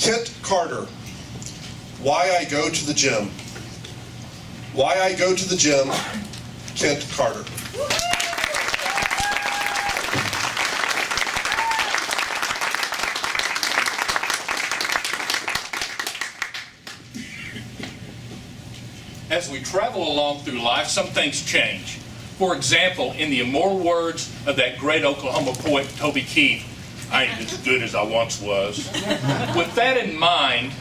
Kent Carter, Why I Go to the Gym. Why I Go to the Gym, Kent Carter. As we travel along through life, some things change. For example, in the immortal words of that great Oklahoma poet, Toby Keith, I ain't as good as I once was. With that in mind,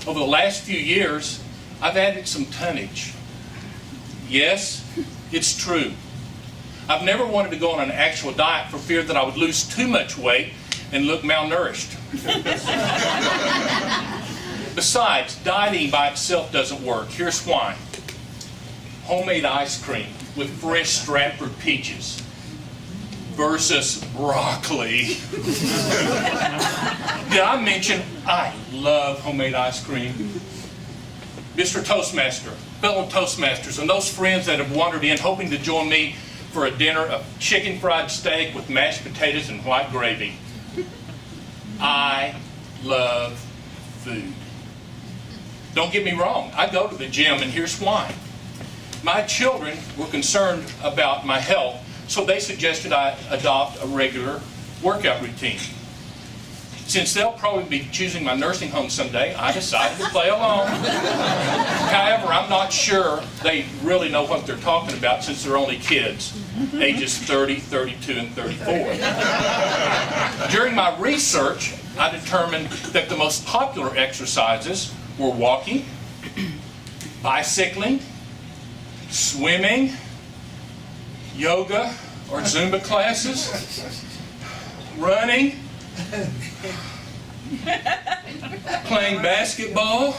over the last few years, I've added some tonnage. Yes, it's true. I've never wanted to go on an actual diet for fear that I would lose too much weight and look malnourished. Besides, dieting by itself doesn't work. Here's why. Homemade ice cream with fresh Stratford peaches versus broccoli. Did I mention I love homemade ice cream? Mr. Toastmaster, fellow Toastmasters, and those friends that have wandered in hoping to join me for a dinner of chicken fried steak with mashed potatoes and white gravy. I love food. Don't get me wrong, I go to the gym, and here's why. My children were concerned about my health, so they suggested I adopt a regular workout routine. Since they'll probably be choosing my nursing home someday, I decided to play along. However, I'm not sure they really know what they're talking about since they're only kids, ages 30, 32, and 34. During my research, I determined that the most popular exercises were walking, bicycling, swimming, yoga or Zumba classes, running, playing basketball,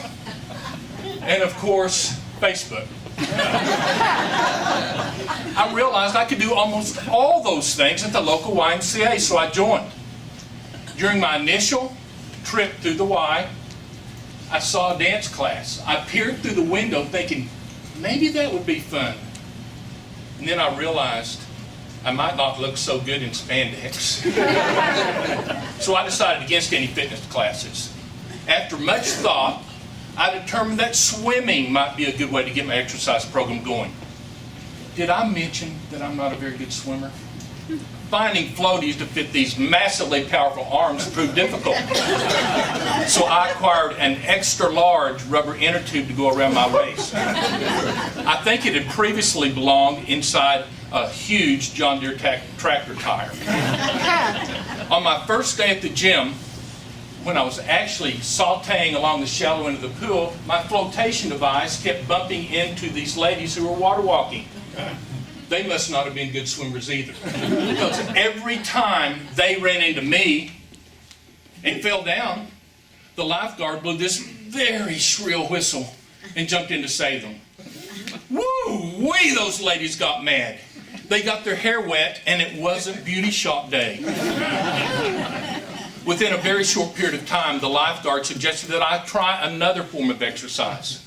and of course, Facebook. I realized I could do almost all those things at the local YMCA, so I joined. During my initial trip through the Y, I saw a dance class. I peered through the window thinking, maybe that would be fun. And then I realized I might not look so good in spandex. So I decided against any fitness classes. After much thought, I determined that swimming might be a good way to get my exercise program going. Did I mention that I'm not a very good swimmer? Finding floaties to fit these massively powerful arms proved difficult. So I acquired an extra large rubber inner tube to go around my waist. I think it had previously belonged inside a huge John Deere tractor tire. On my first day at the gym, when I was actually sauteing along the shallow end of the pool, my flotation device kept bumping into these ladies who were water walking. They must not have been good swimmers either. Because every time they ran into me and fell down, the lifeguard blew this very shrill whistle and jumped in to save them. Woo-wee, those ladies got mad. They got their hair wet, and it wasn't beauty shop day. Within a very short period of time, the lifeguard suggested that I try another form of exercise.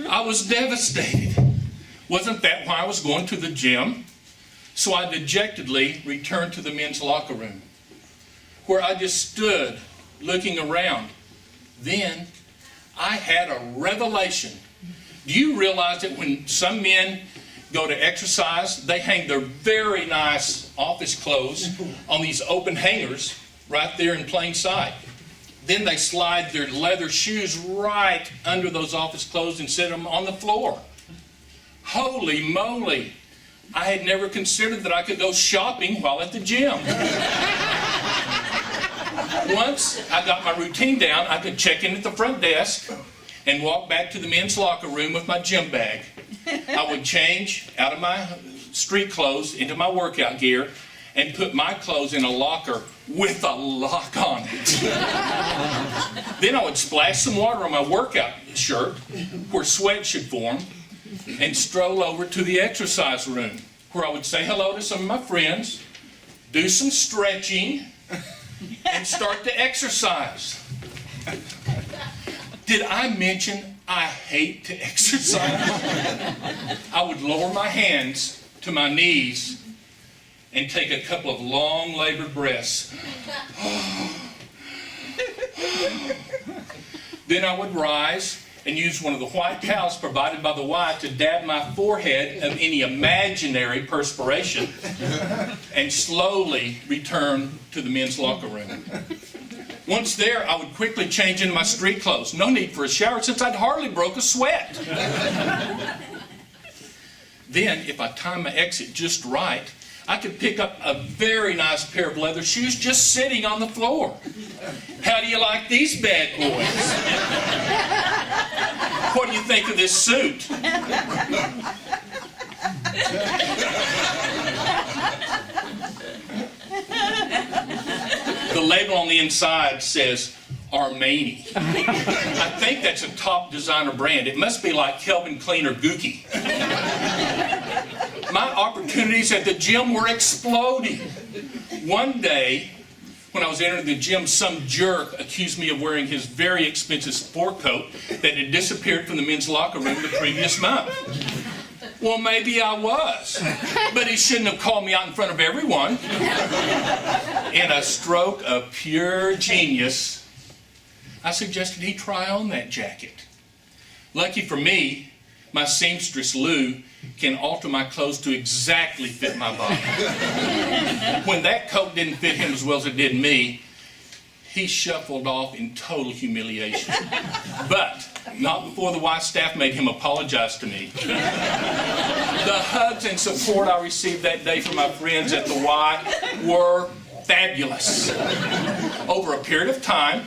I was devastated. Wasn't that why I was going to the gym? So I dejectedly returned to the men's locker room, where I just stood looking around. Then I had a revelation. Do you realize that when some men go to exercise, they hang their very nice office clothes on these open hangers right there in plain sight? Then they slide their leather shoes right under those office clothes and set them on the floor. Holy moly! I had never considered that I could go shopping while at the gym. Once I got my routine down, I could check in at the front desk and walk back to the men's locker room with my gym bag. I would change out of my street clothes into my workout gear and put my clothes in a locker with a lock on it. Then I would splash some water on my workout shirt where sweat should form and stroll over to the exercise room where I would say hello to some of my friends, do some stretching, and start to exercise. Did I mention I hate to exercise? I would lower my hands to my knees and take a couple of long labored breaths. Then I would rise and use one of the white towels provided by the Y to dab my forehead of any imaginary perspiration and slowly return to the men's locker room. Once there, I would quickly change into my street clothes. No need for a shower since I'd hardly broke a sweat. Then, if I timed my exit just right, I could pick up a very nice pair of leather shoes just sitting on the floor. How do you like these bad boys? What do you think of this suit? The label on the inside says Armani. I think that's a top designer brand. It must be like Calvin Klein or Gucci. My opportunities at the gym were exploding. One day, when I was entering the gym, some jerk accused me of wearing his very expensive sport coat that had disappeared from the men's locker room the previous month. Well, maybe I was, but he shouldn't have called me out in front of everyone. In a stroke of pure genius, I suggested he try on that jacket. Lucky for me, my seamstress Lou can alter my clothes to exactly fit my body. When that coat didn't fit him as well as it did me, he shuffled off in total humiliation. But not before the Y staff made him apologize to me. The hugs and support I received that day from my friends at the Y were fabulous. Over a period of time,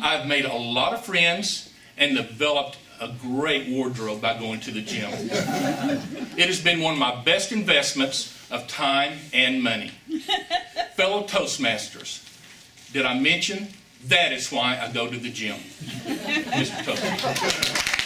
I've made a lot of friends and developed a great wardrobe by going to the gym. It has been one of my best investments of time and money. Fellow Toastmasters, did I mention that is why I go to the gym? Mr. Toastmaster.